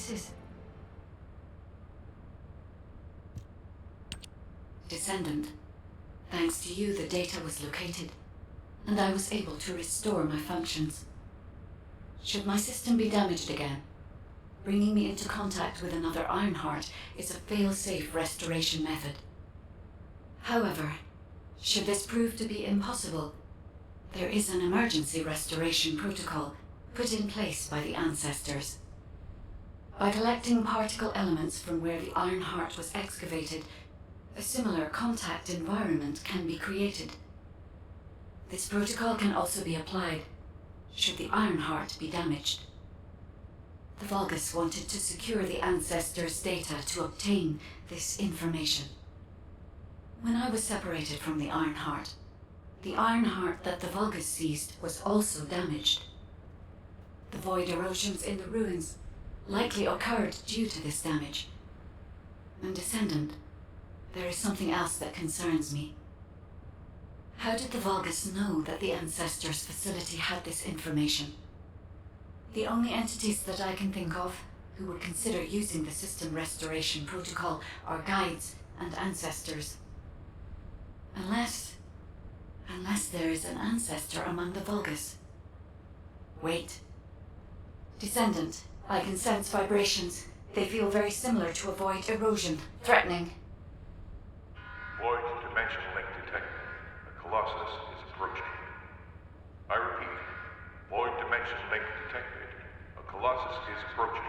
this is... Descendant. Thanks to you, the data was located, and I was able to restore my functions. Should my system be damaged again, bringing me into contact with another Ironheart is a fail-safe restoration method. However, should this prove to be impossible, there is an emergency restoration protocol put in place by the ancestors. By collecting particle elements from where the Ironheart was excavated, a similar contact environment can be created. This protocol can also be applied should the Ironheart be damaged. The Vulgus wanted to secure the ancestors' data to obtain this information. When I was separated from the Ironheart that the Vulgus seized was also damaged. The void erosions in the ruins likely occurred due to this damage. And Descendant, there is something else that concerns me. How did the Vulgus know that the Ancestors' facility had this information? The only entities that I can think of who would consider using the system restoration protocol are guides and ancestors. Unless there is an ancestor among the Vulgus. Wait. Descendant, I can sense vibrations. They feel very similar to a void erosion, threatening. Void dimension link detected. The Colossus is approaching. I repeat, void dimension link detected. A Colossus is approaching.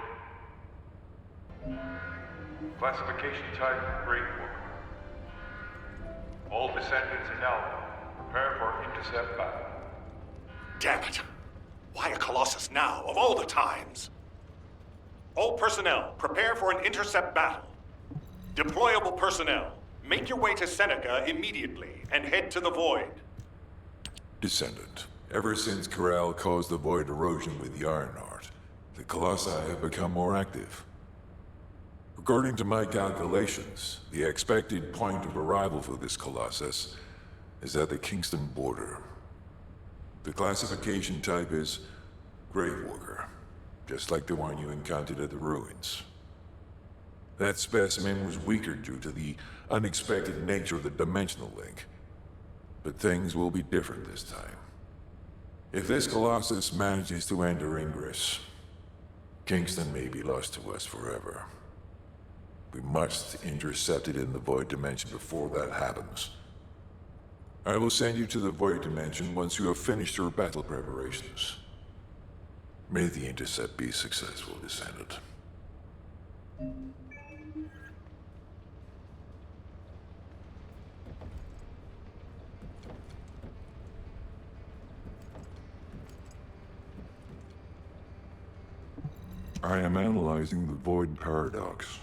Classification type, Great Walker. All descendants in Alpha, prepare for intercept battle. Damn it! Why a Colossus now, of all the times? All personnel, prepare for an intercept battle. Deployable personnel, make your way to Seneca immediately and head to the Void. Descendant, ever since Corral caused the void erosion with the Ironheart, the Colossi have become more active. According to my calculations, the expected point of arrival for this Colossus is at the Kingston border. The classification type is Gravewalker, just like the one you encountered at the ruins. That specimen was weaker due to the unexpected nature of the dimensional link. But things will be different this time. If this Colossus manages to enter Ingress, Kingston may be lost to us forever. We must intercept it in the Void Dimension before that happens. I will send you to the Void Dimension once you have finished your battle preparations. May the intercept be successful, Descendant. I am analyzing the Void Paradox.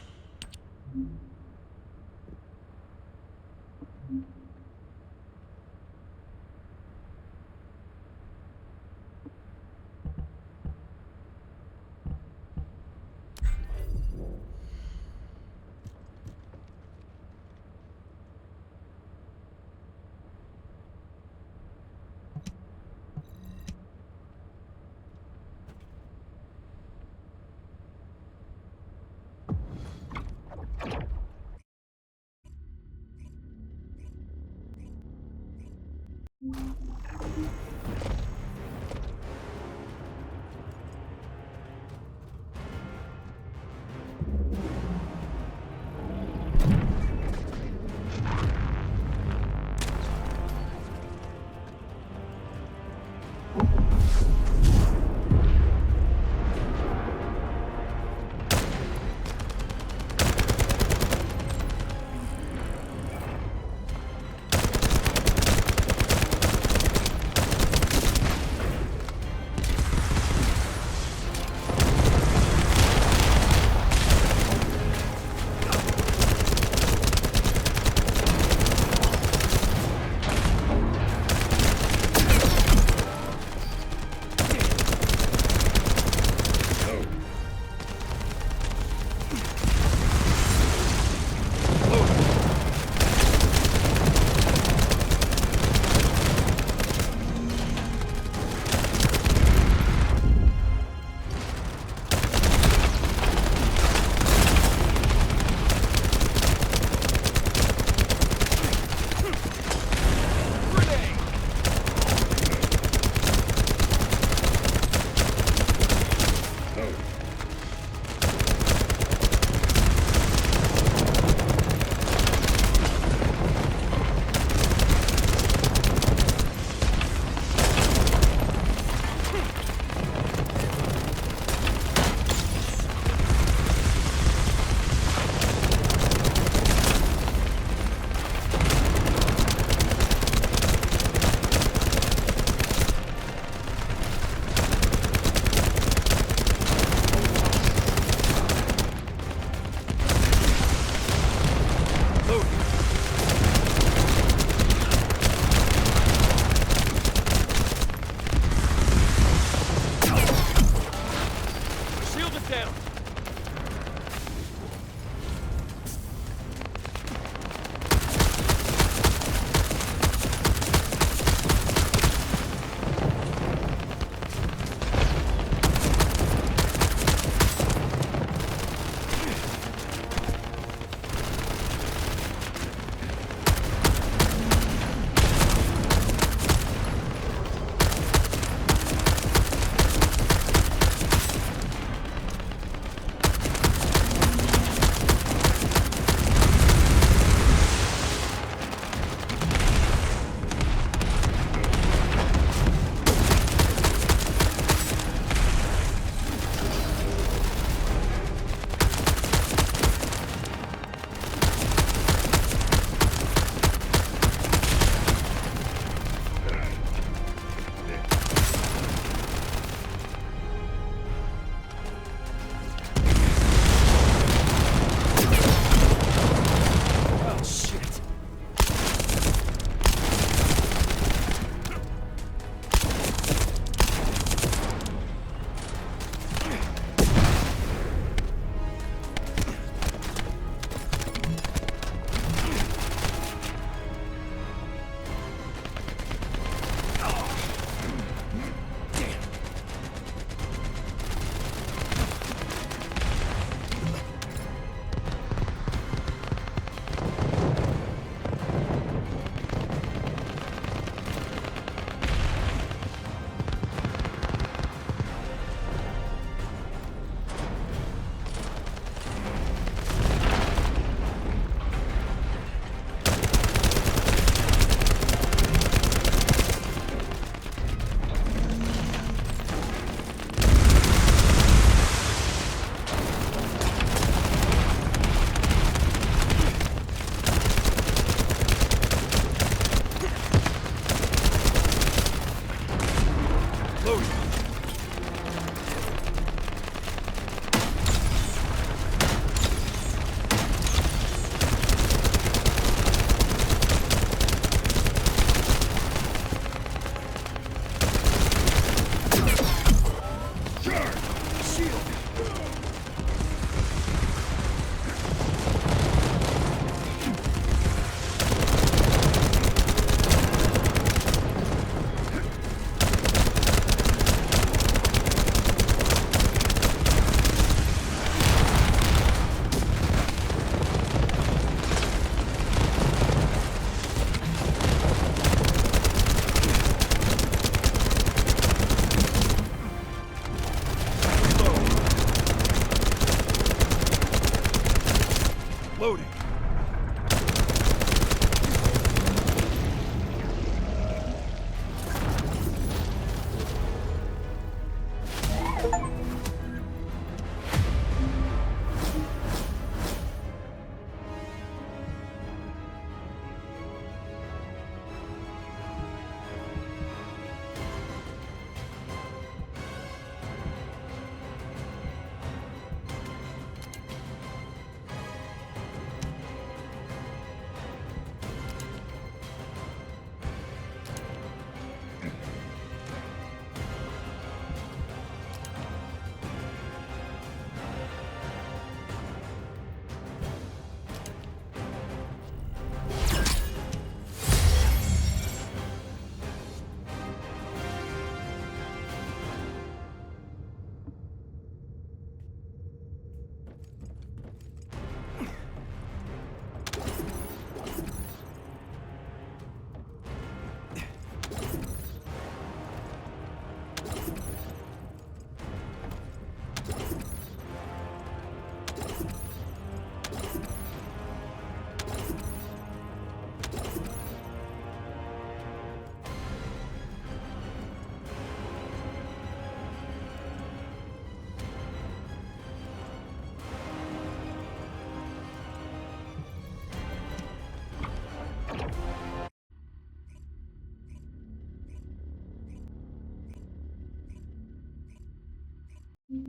The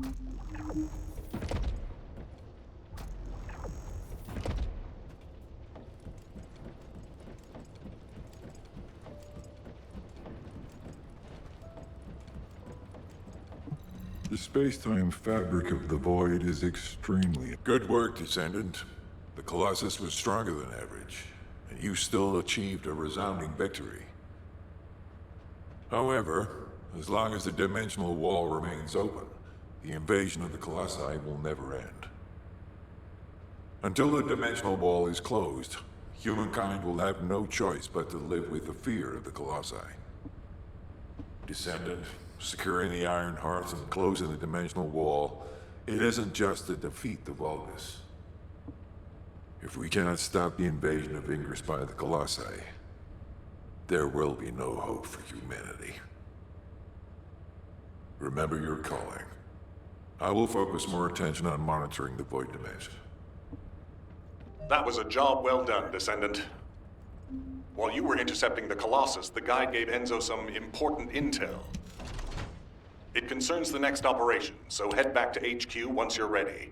space-time fabric of the void is extremely... Good work, Descendant. The Colossus was stronger than average, and you still achieved a resounding victory. However, as long as the dimensional wall remains open, the invasion of the Colossi will never end. Until the dimensional wall is closed, humankind will have no choice but to live with the fear of the Colossi. Descendant, securing the Iron Hearts and closing the dimensional wall, it isn't just to defeat the Vulgus. If we cannot stop the invasion of Ingress by the Colossi, there will be no hope for humanity. Remember your calling. I will focus more attention on monitoring the Void Dimension. That was a job well done, Descendant. While you were intercepting the Colossus, the guide gave Enzo some important intel. It concerns the next operation, so head back to HQ once you're ready.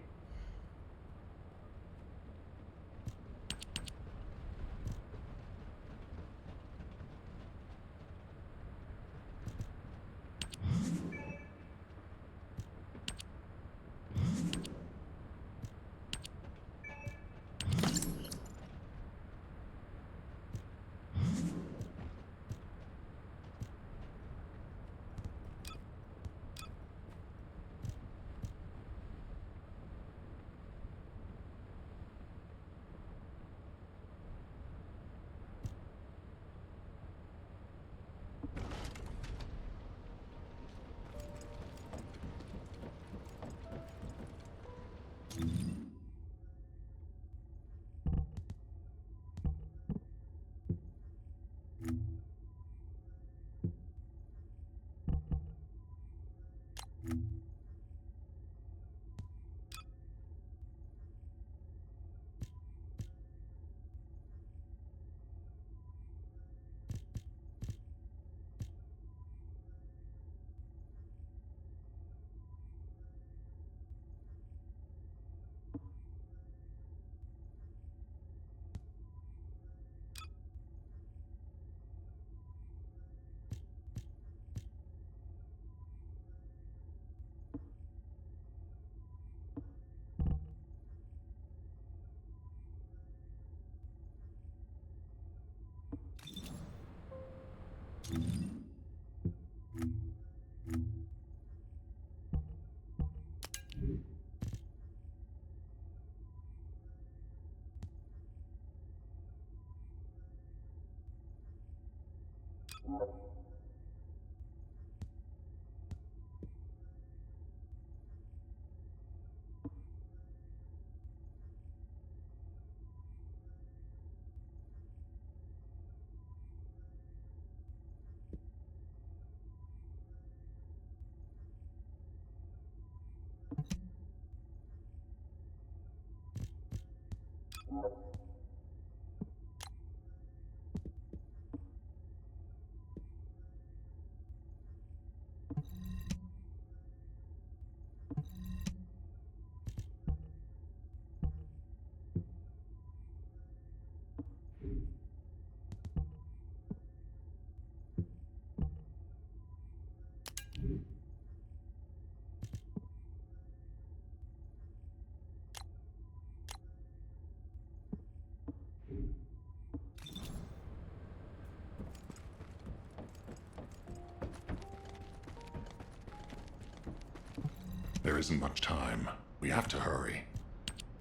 There isn't much time. We have to hurry.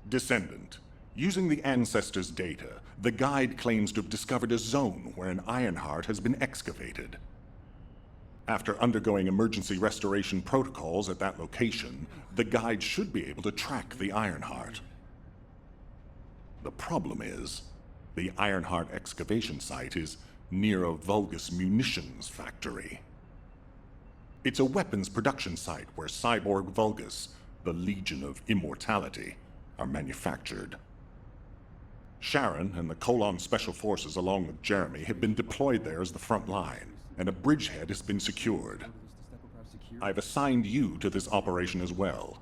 Descendant, using the Ancestors' data, the guide claims to have discovered a zone where an Ironheart has been excavated. After undergoing emergency restoration protocols at that location, the guide should be able to track the Ironheart. The problem is, the Ironheart excavation site is near a Vulgus munitions factory. It's a weapons production site where cyborg Vulgus, the Legion of Immortality, are manufactured. Sharon and the Colon Special Forces along with Jeremy have been deployed there as the front line, and a bridgehead has been secured. I've assigned you to this operation as well.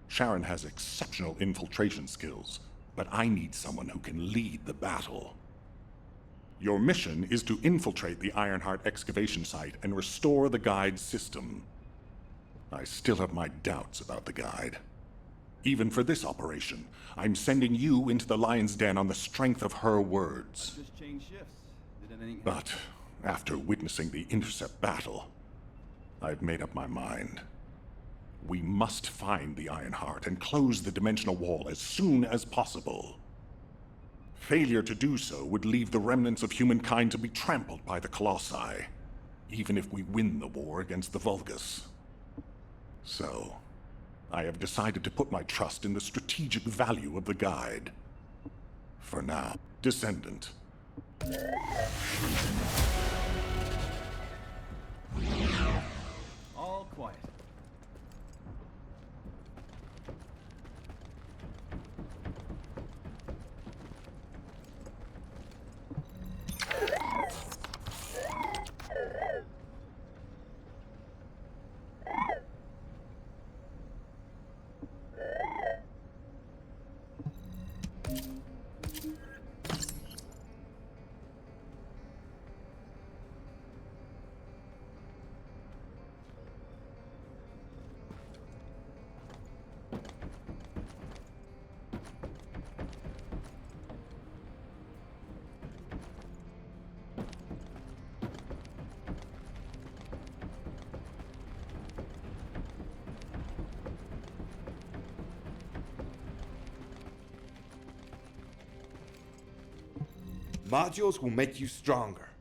Sharon has exceptional infiltration skills, but I need someone who can lead the battle. Your mission is to infiltrate the Ironheart excavation site and restore the Guide's system. I still have my doubts about the Guide. Even for this operation, I'm sending you into the Lion's Den on the strength of her words. Just change shifts. Did anything But after witnessing the intercept battle, I've made up my mind. We must find the Ironheart and close the dimensional wall as soon as possible. Failure to do so would leave the remnants of humankind to be trampled by the Colossi, even if we win the war against the Vulgus. So, I have decided to put my trust in the strategic value of the Guide. For now, Descendant. all quiet? Modules will make you stronger.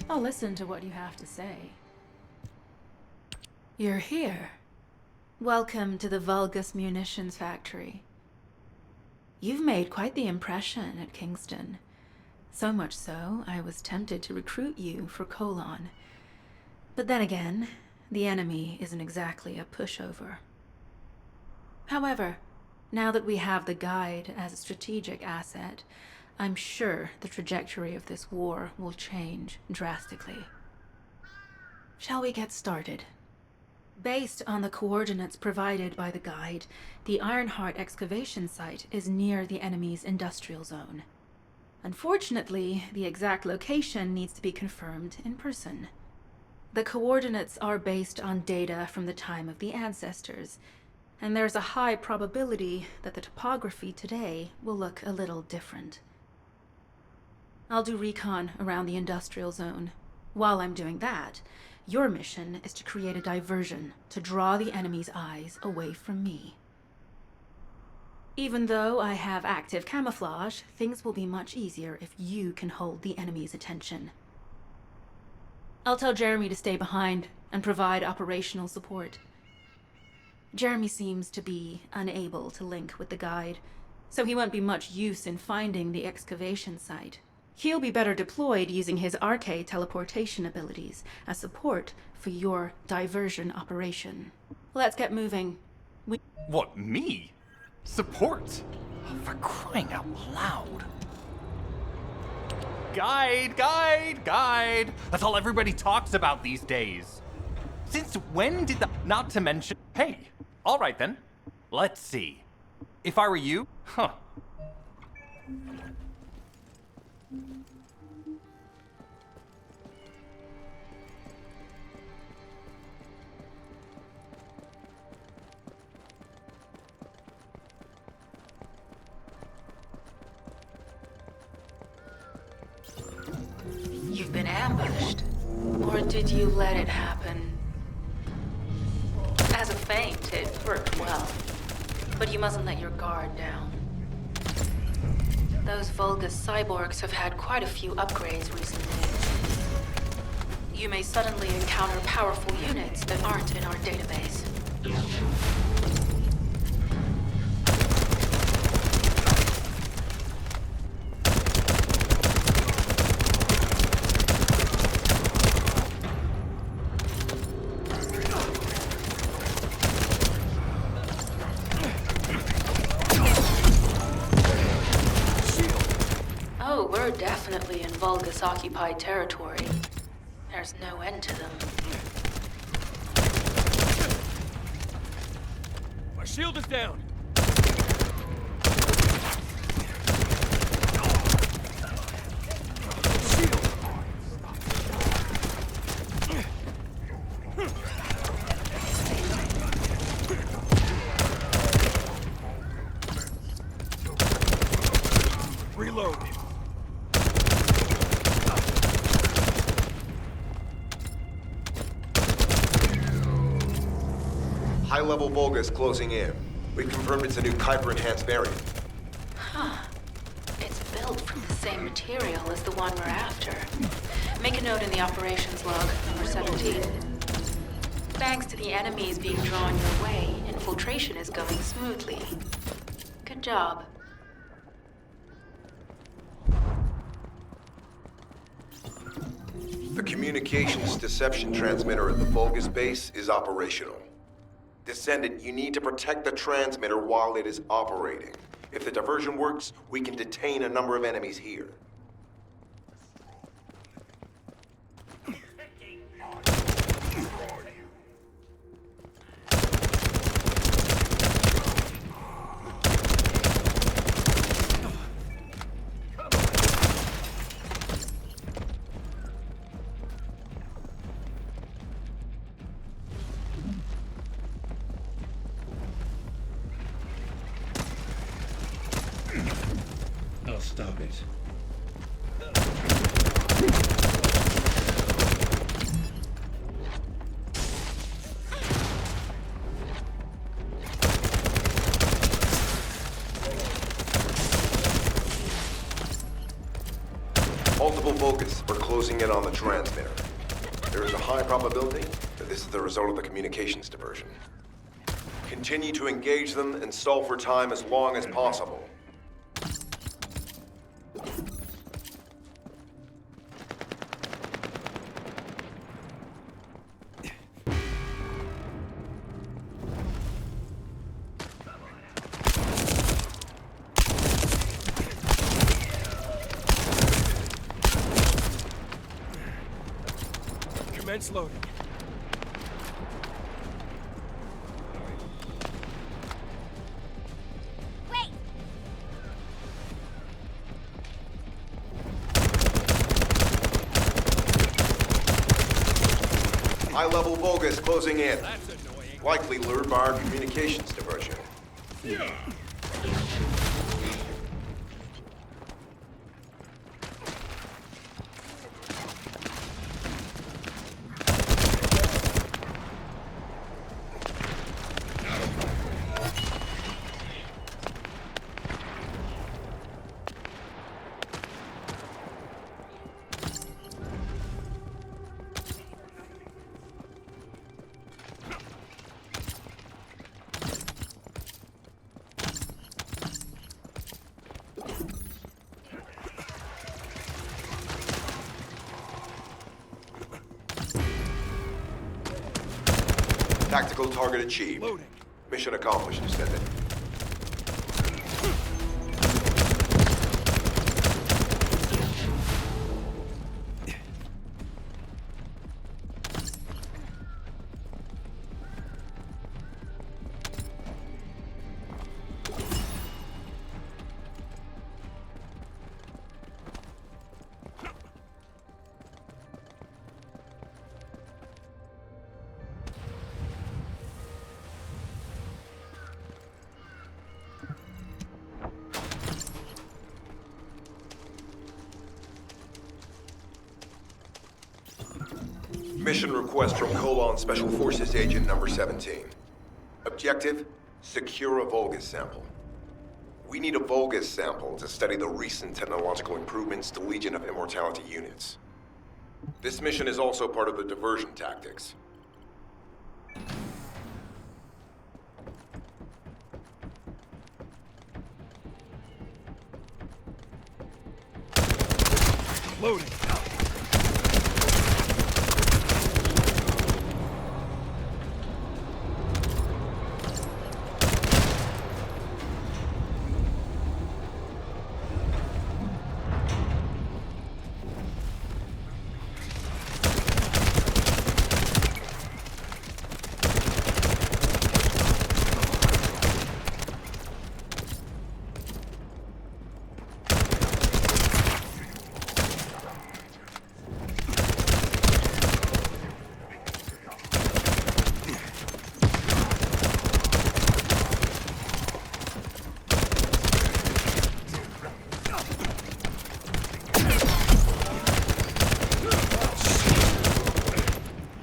I'll listen to what you have to say. You're here. Welcome to the Vulgus Munitions Factory. You've made quite the impression at Kingston. So much so, I was tempted to recruit you for Colon. But then again, the enemy isn't exactly a pushover. However, now that we have the Guide as a strategic asset, I'm sure the trajectory of this war will change drastically. Shall we get started? Based on the coordinates provided by the guide, the Ironheart excavation site is near the enemy's industrial zone. Unfortunately, the exact location needs to be confirmed in person. The coordinates are based on data from the time of the ancestors, and there's a high probability that the topography today will look a little different. I'll do recon around the industrial zone. While I'm doing that, your mission is to create a diversion to draw the enemy's eyes away from me. Even though I have active camouflage, things will be much easier if you can hold the enemy's attention. I'll tell Jeremy to stay behind and provide operational support. Jeremy seems to be unable to link with the guide, so he won't be much use in finding the excavation site. He'll be better deployed using his RK teleportation abilities as support for your diversion operation. Let's get moving. What, me? Support? For crying out loud. Guide! That's all everybody talks about these days. Since when did the... Not to mention... Hey, alright then. Let's see. If I were you... Huh. You've been ambushed. Or did you let it happen? As a feint, it worked well. But you mustn't let your guard down. Those Vulgus cyborgs have had quite a few upgrades recently. You may suddenly encounter powerful units that aren't in our database. We're definitely in Vulgus-occupied territory. There's no end to them. My shield is down! Reload. High-level Vulgus closing in. We confirmed it's a new Kuiper-enhanced variant. Huh. It's built from the same material as the one we're after. Make a note in the operations log, number 17. Thanks to the enemies being drawn your way, infiltration is going smoothly. Good job. The communications deception transmitter at the Vulgus base is operational. Descendant, you need to protect the transmitter while it is operating. If the diversion works, we can detain a number of enemies here. I'll stop it. Multiple Vulgus, we're closing in on the transmitter. There is a high probability that this is the result of the communications diversion. Continue to engage them and stall for time as long as possible. Commence loading. High-level Vulgus closing in. That's annoying. Likely lured by our communications diversion. Tactical target achieved. Loading. Mission accomplished, Descendant. Mission request from Colon Special Forces Agent number 17. Objective, secure a Vulgus sample. We need a Vulgus sample to study the recent technological improvements to Legion of Immortality units. This mission is also part of the diversion tactics. Loading.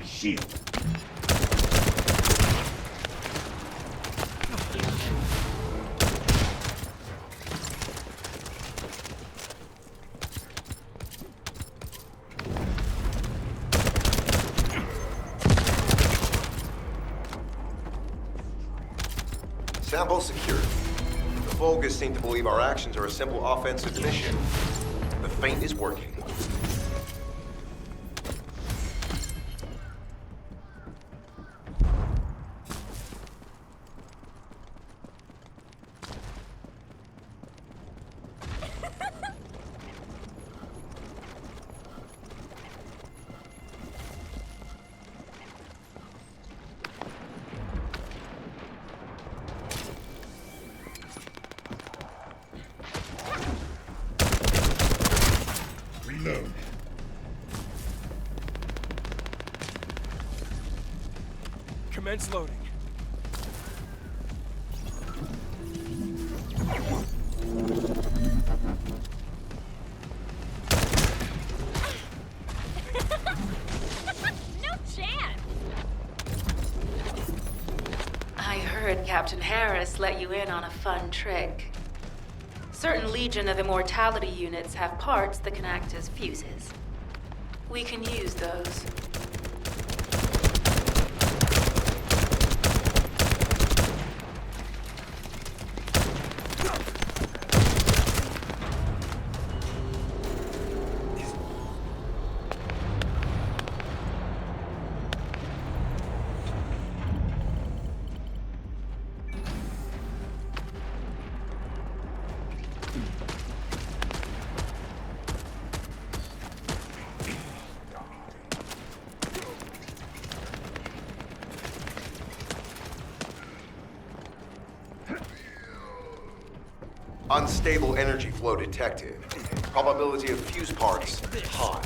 Shield. Sample secured. The Vulgus seem to believe our actions are a simple offensive mission. The feint is working. Reload. Commence loading. No chance! I heard Captain Harris let you in on a fun trick. Certain Legion of Immortality units have parts that can act as fuses. We can use those. Unstable energy flow detected. Probability of fuse parts high.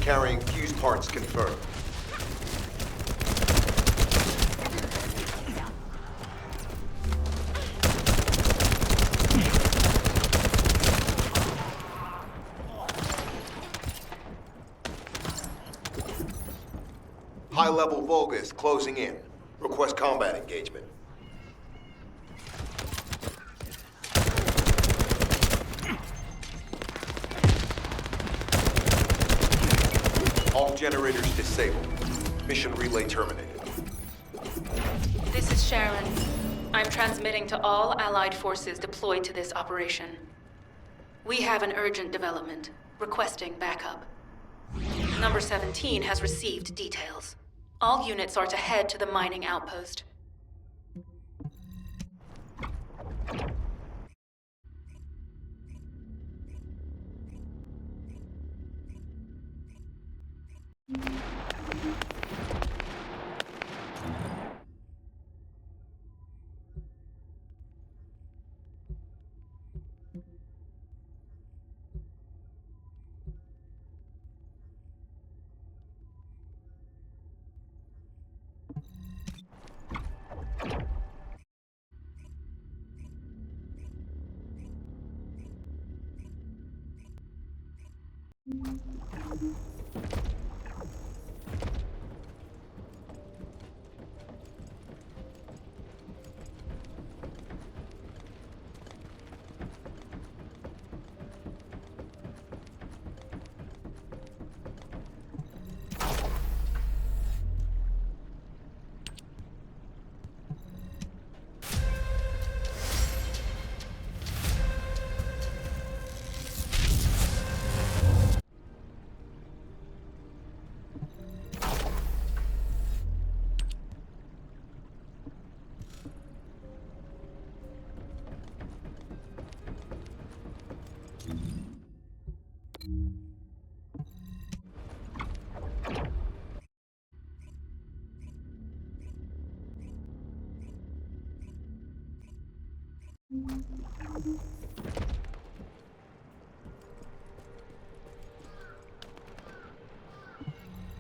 carrying fuse parts confirmed. High-level Vulgus closing in. Request combat engagement. All generators disabled. Mission relay terminated. This is Sharon. I'm transmitting to all Allied forces deployed to this operation. We have an urgent development, requesting backup. Number 17 has received details. All units are to head to the mining outpost.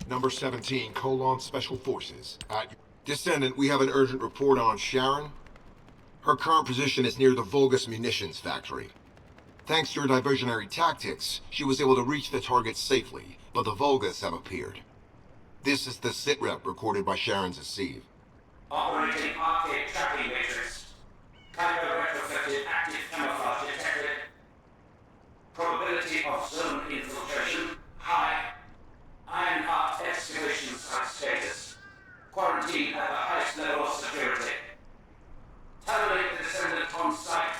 Number 17, Special Forces. Descendant, we have an urgent report on Sharon. Her current position is near the Vulgus munitions factory. Thanks to her diversionary tactics, she was able to reach the target safely, but the Vulgus have appeared. This is the sitrep recorded by Sharon's Deceive. Operating arcade tracking matrix. Type of retrofitted active camouflage detected. Probability of zone infiltration high. Ironheart excavation site status. Quarantine at the highest level of security. Terminate the descendant on site.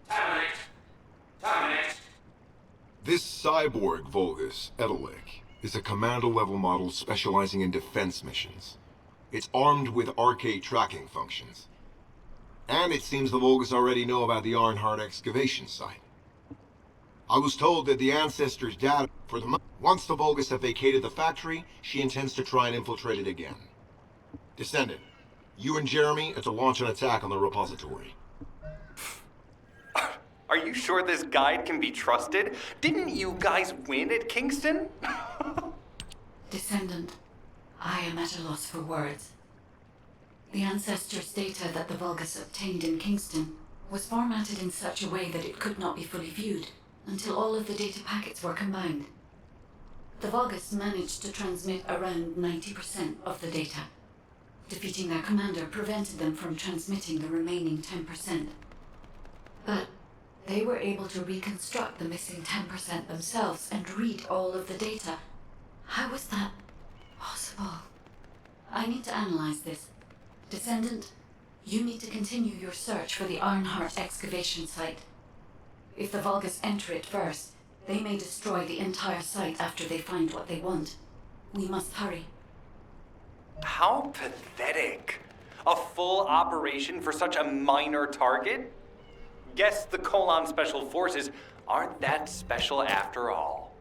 Terminate. Terminate. This cyborg Vulgus, Edelek, is a commando-level model specializing in defense missions. It's armed with arcade tracking functions. And it seems the Vulgus already know about the Ironheart excavation site. I was told that the Ancestors' data for the once the Vulgus have vacated the factory, she intends to try and infiltrate it again. Descendant, you and Jeremy are to launch an attack on the repository. Are you sure this guide can be trusted? Didn't you guys win at Kingston? Descendant, I am at a loss for words. The Ancestors' data that the Vulgus obtained in Kingston was formatted in such a way that it could not be fully viewed until all of the data packets were combined. The Vulgus managed to transmit around 90% of the data. Defeating their commander prevented them from transmitting the remaining 10%. But they were able to reconstruct the missing 10% themselves and read all of the data. How was that possible? I need to analyze this. Descendant, you need to continue your search for the Ironheart excavation site. If the Vulgus enter it first, they may destroy the entire site after they find what they want. We must hurry. How pathetic. A full operation for such a minor target? Guess the Special Forces aren't that special after all.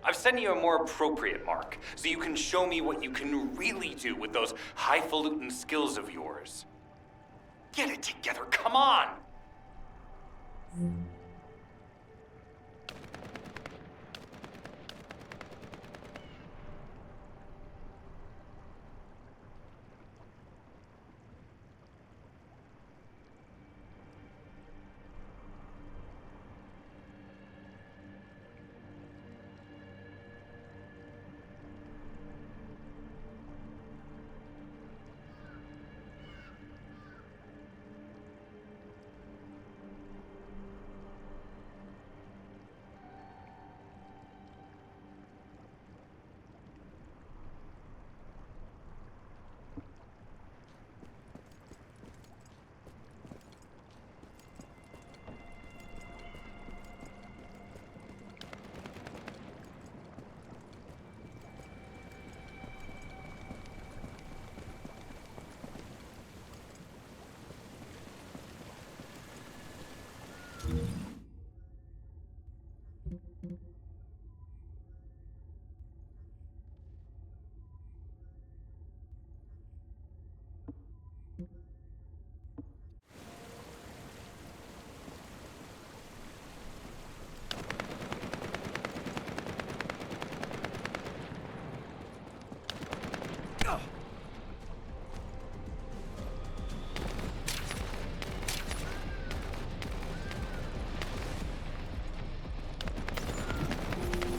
I've sent you a more appropriate mark, so you can show me what you can really do with those highfalutin skills of yours. Get it together, come on!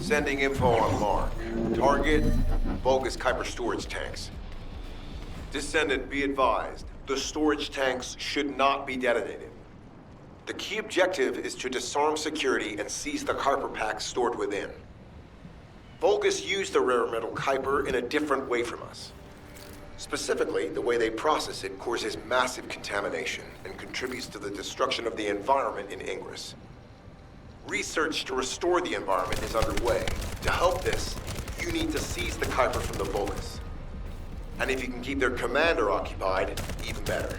Sending info on Mark. Target, Vulgus Kuiper storage tanks. Descendant, be advised. The storage tanks should not be detonated. The key objective is to disarm security and seize the Kuiper packs stored within. Vulgus used the rare metal Kuiper in a different way from us. Specifically, the way they process it causes massive contamination and contributes to the destruction of the environment in Ingress. Research to restore the environment is underway. To help this, you need to seize the Kuiper from the Vulgus. And if you can keep their commander occupied, even better.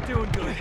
Doing good.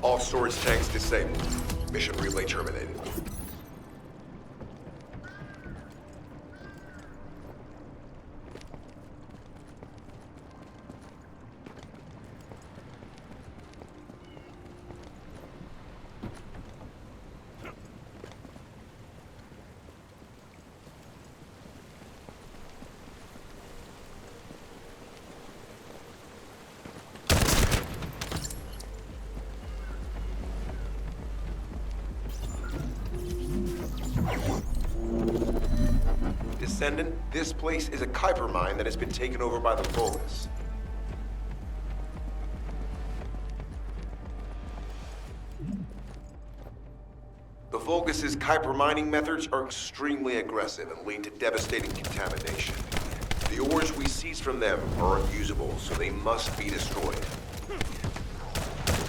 All storage tanks disabled. Mission relay terminated. Descendant, this place is a Kuiper mine that has been taken over by the Vulgus. The Vulgus' Kuiper mining methods are extremely aggressive and lead to devastating contamination. The ores we seize from them are unusable, so they must be destroyed.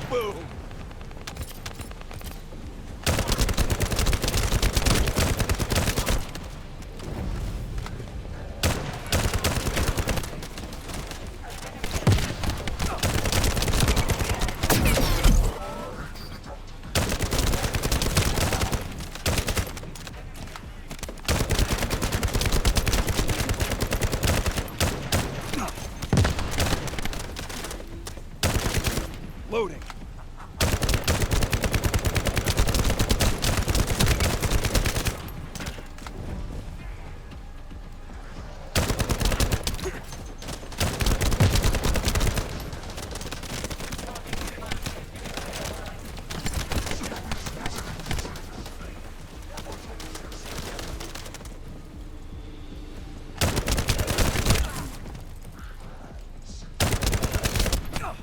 Boom! Loading.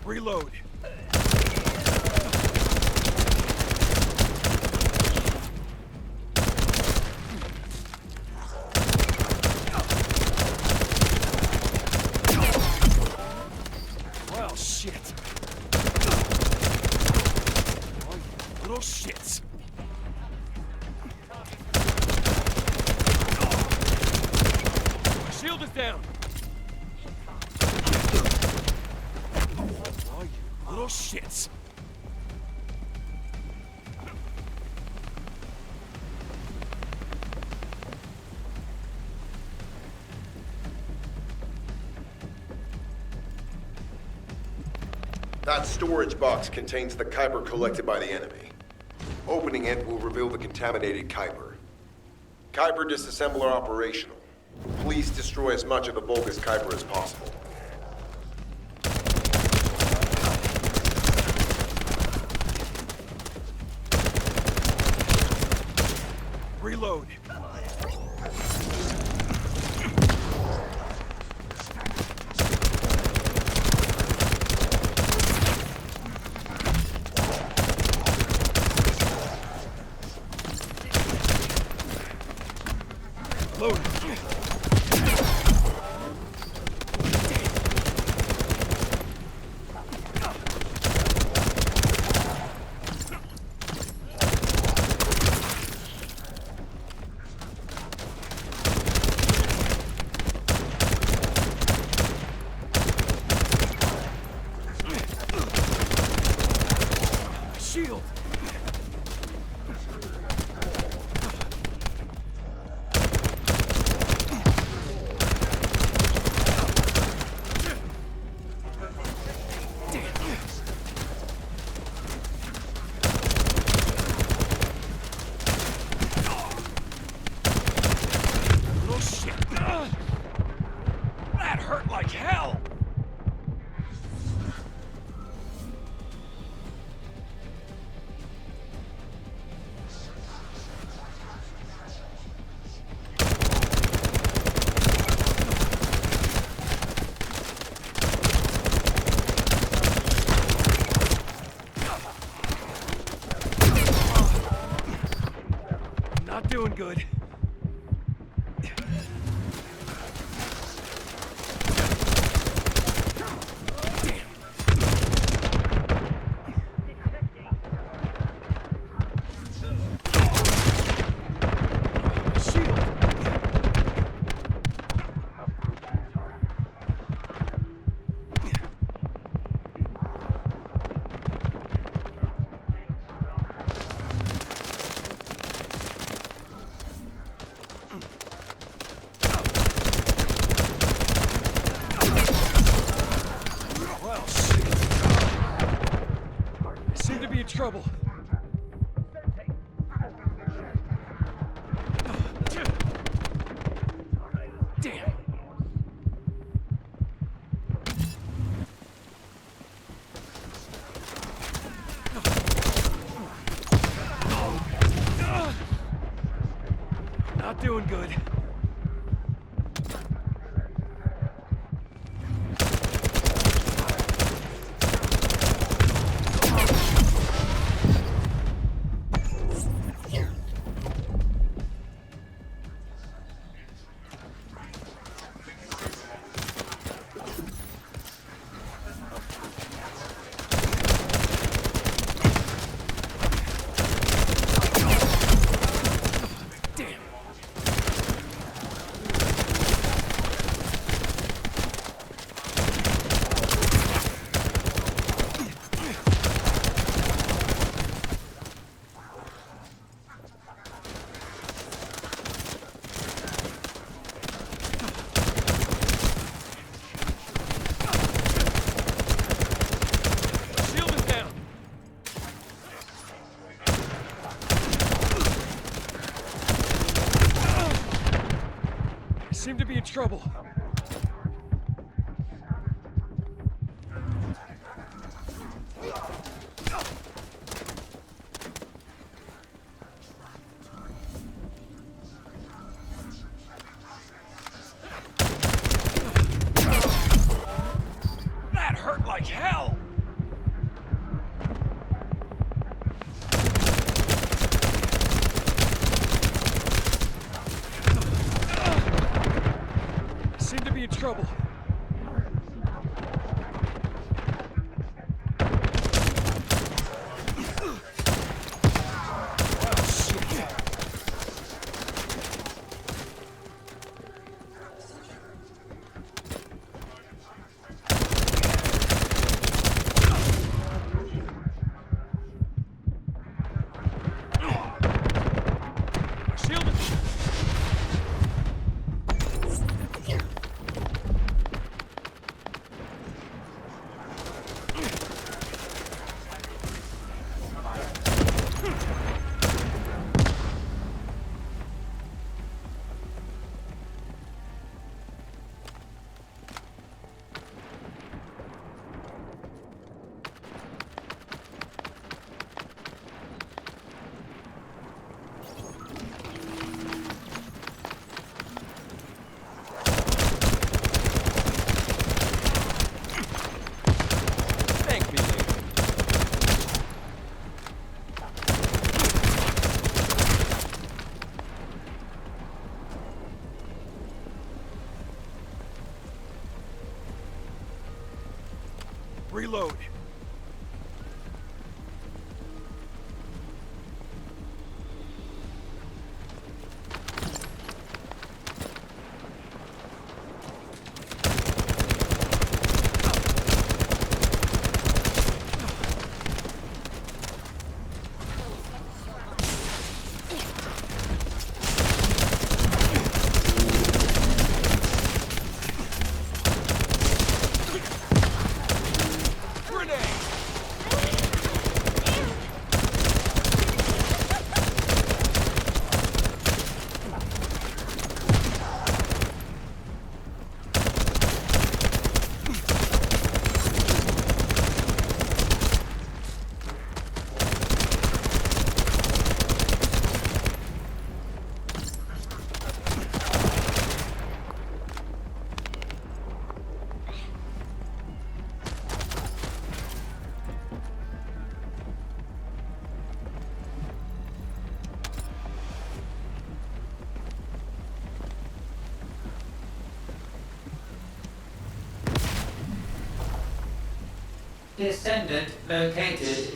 Reload. Well, shit. Oh, you little shits. My shield is down. Oh, you little shits. That storage box contains the Kuiper collected by the enemy. Opening it will reveal the contaminated Kuiper. Kuiper disassembler operational. Please destroy as much of the Vulgus Kuiper as possible. Reload. Loading. Shield. Little shit. That hurt like hell. Not doing good. Shield. to be in trouble. Damn. Not doing good. Seem to be in trouble. That hurt like hell! Seem to be in trouble. Reload. Descendant located.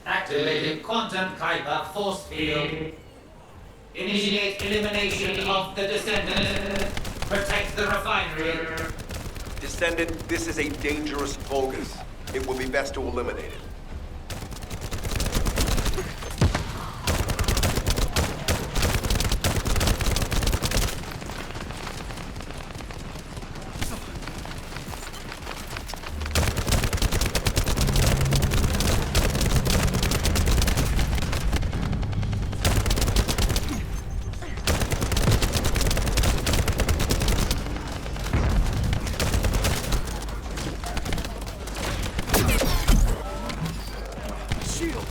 Activating Quantum Kuiper force field. Initiate elimination of the Descendant. Protect the refinery. Descendant, this is a dangerous Vulgus. It will be best to eliminate it. shield!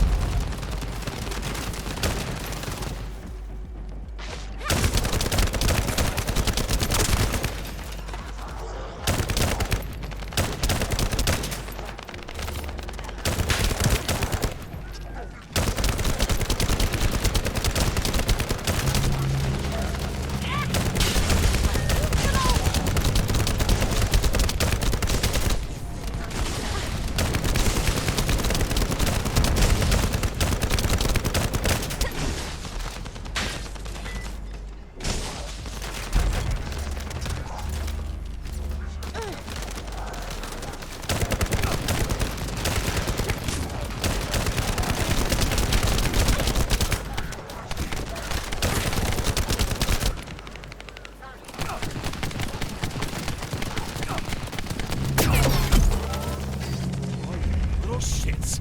Little shits.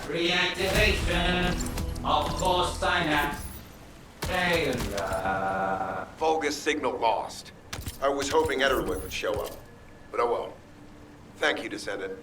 Reactivation of core synapse failure. Vulgus signal lost. I was hoping Ederle would show up. But oh well. Thank you, Descendant.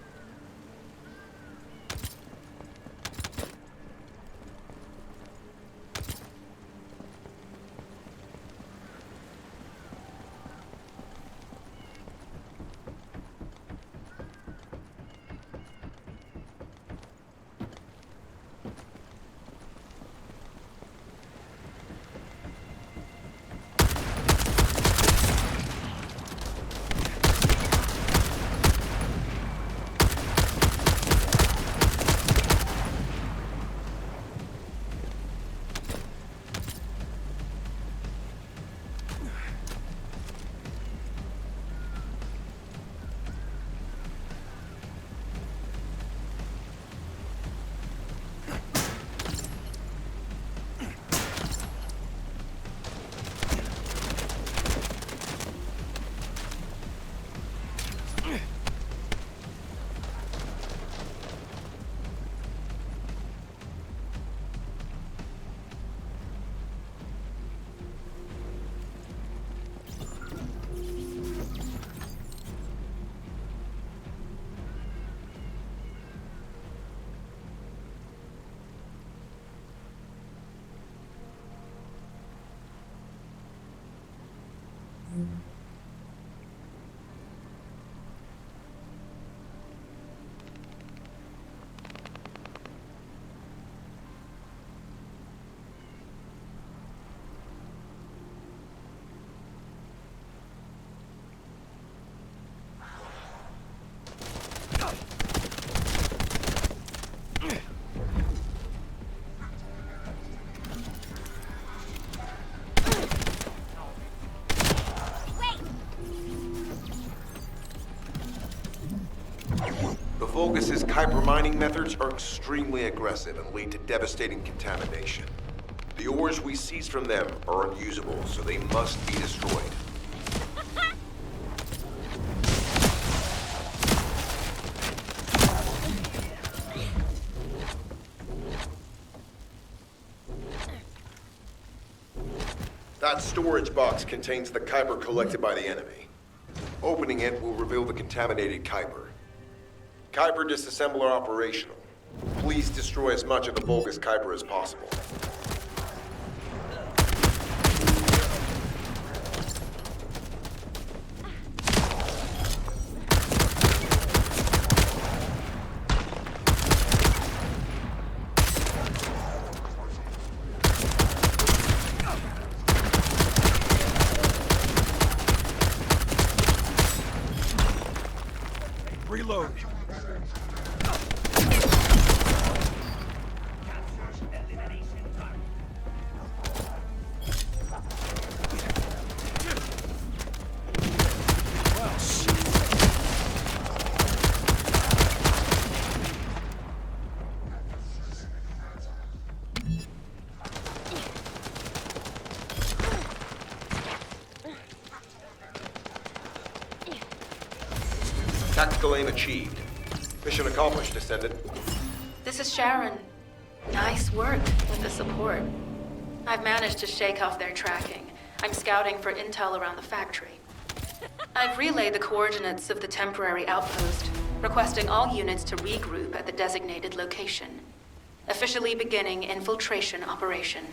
Vulgus' Kuiper mining methods are extremely aggressive and lead to devastating contamination. The ores we seize from them are unusable, so they must be destroyed. That storage box contains the Kuiper collected by the enemy. Opening it will reveal the contaminated Kuiper. Kuiper disassembler operational. Please destroy as much of the Vulgus Kuiper as possible. Reload. Critical aim achieved. Mission accomplished, Descendant. This is Sharon. Nice work with the support. I've managed to shake off their tracking. I'm scouting for intel around the factory. I've relayed the coordinates of the temporary outpost, requesting all units to regroup at the designated location. Officially beginning infiltration operation.